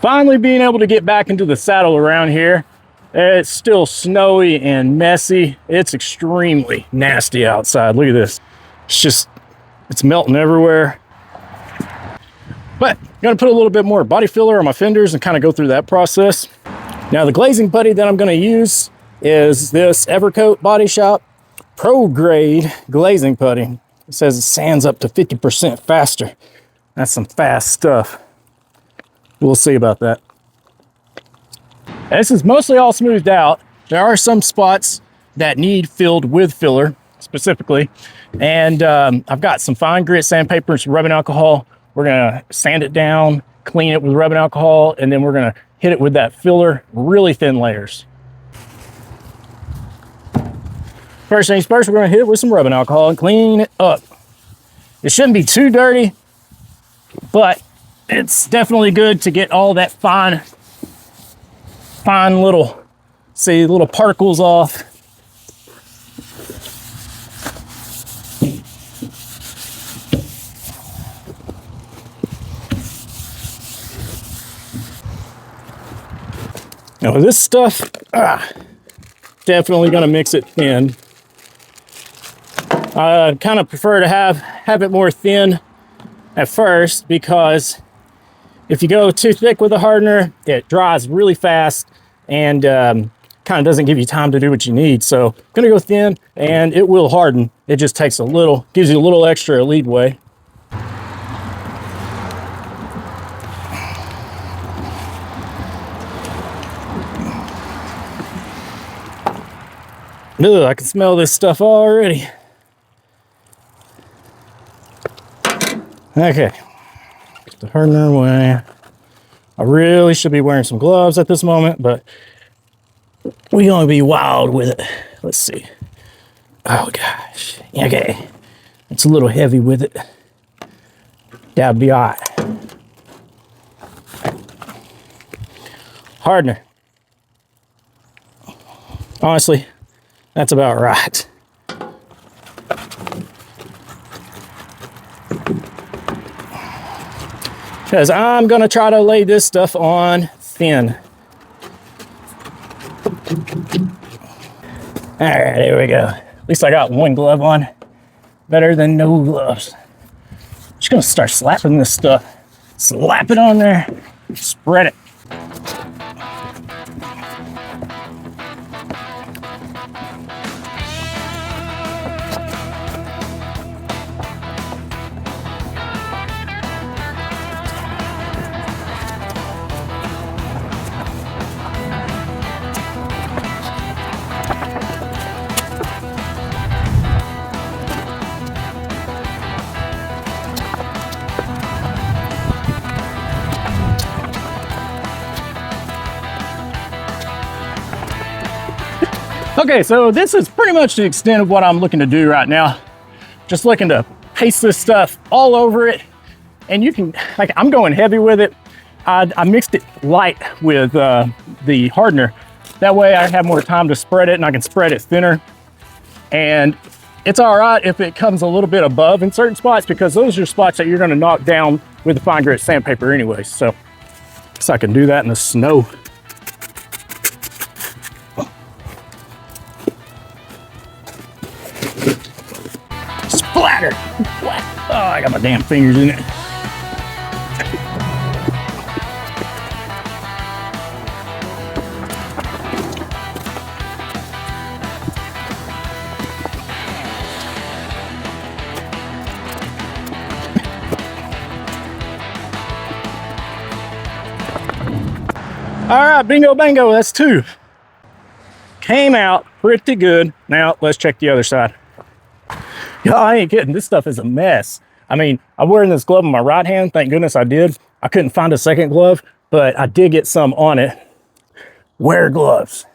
Finally being able to get back into the saddle around here. It's still snowy and messy. It's extremely nasty outside. Look at this. It's melting everywhere. But I'm gonna put a little bit more body filler on my fenders and kind of go through that process. Now the glazing putty that I'm gonna use is this Evercoat Body Shop Pro Grade glazing putty. It says it sands up to 50% faster. That's some fast stuff. We'll see about that. This is mostly all smoothed out. There are some spots that need filled with filler specifically. And I've got some fine grit sandpaper and some rubbing alcohol. We're gonna sand it down, clean it with rubbing alcohol, and then we're gonna hit it with that filler, really thin layers. First things first, we're gonna hit it with some rubbing alcohol and clean it up. It shouldn't be too dirty, but it's definitely good to get all that fine little particles off. Now this stuff, definitely gonna mix it thin. I kind of prefer to have it more thin at first, because if you go too thick with a hardener, it dries really fast and kind of doesn't give you time to do what you need. So I'm gonna go thin and it will harden. It just takes gives you a little extra leadway. Ugh, I can smell this stuff already. Okay, get the hardener away. I really should be wearing some gloves at this moment, but we're gonna be wild with it. Let's see. Oh gosh, okay. It's a little heavy with it. That'll be all right. Hardener. Honestly, that's about right. Because I'm gonna try to lay this stuff on thin. All right, there we go. At least I got one glove on. Better than no gloves. Just gonna start slapping this stuff. Slap it on there, spread it. Okay, so this is pretty much the extent of what I'm looking to do right now. Just looking to paste this stuff all over it. And you can, like, I'm going heavy with it. I mixed it light with the hardener. That way I have more time to spread it and I can spread it thinner. And it's all right if it comes a little bit above in certain spots, because those are spots that you're gonna knock down with the fine grit sandpaper anyway. So I can do that in the snow. Splatter! Oh, I got my damn fingers in it. All right, bingo bango, that's 2. Came out pretty good. Now let's check the other side. Y'all, I ain't kidding, this stuff is a mess. I mean, I'm wearing this glove on my right hand, thank goodness I did. I couldn't find a second glove, but I did get some on it. Wear gloves.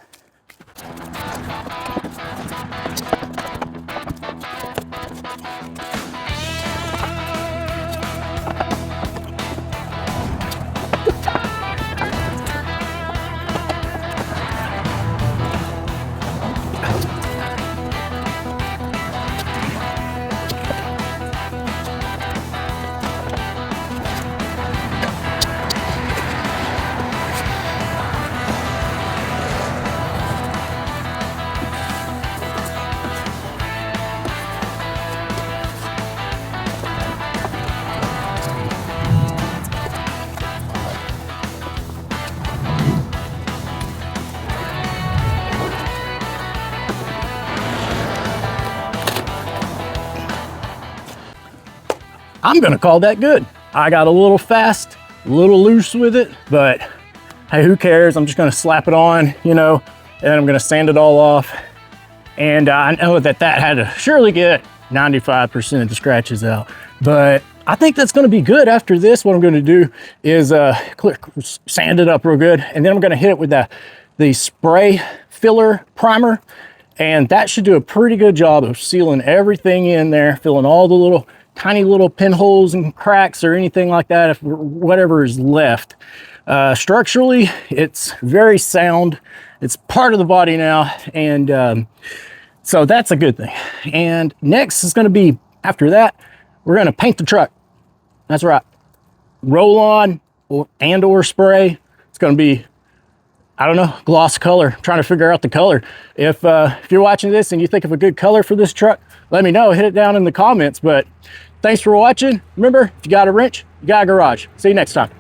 I'm gonna call that good. I got a little fast, a little loose with it, but hey, who cares? I'm just gonna slap it on, you know, and I'm gonna sand it all off. And I know that had to surely get 95% of the scratches out, but I think that's gonna be good. After this, what I'm gonna do is sand it up real good, and then I'm gonna hit it with the spray filler primer, and that should do a pretty good job of sealing everything in there, filling all the little tiny little pinholes and cracks or anything like that, if whatever is left. Structurally, it's very sound. It's part of the body now, and so that's a good thing. And next is going to be, after that, we're going to paint the truck. That's right. Roll on or spray. It's going to be, I don't know, gloss color. I'm trying to figure out the color. If you're watching this and you think of a good color for this truck, let me know. Hit it down in the comments. But thanks for watching. Remember, if you got a wrench, you got a garage. See you next time.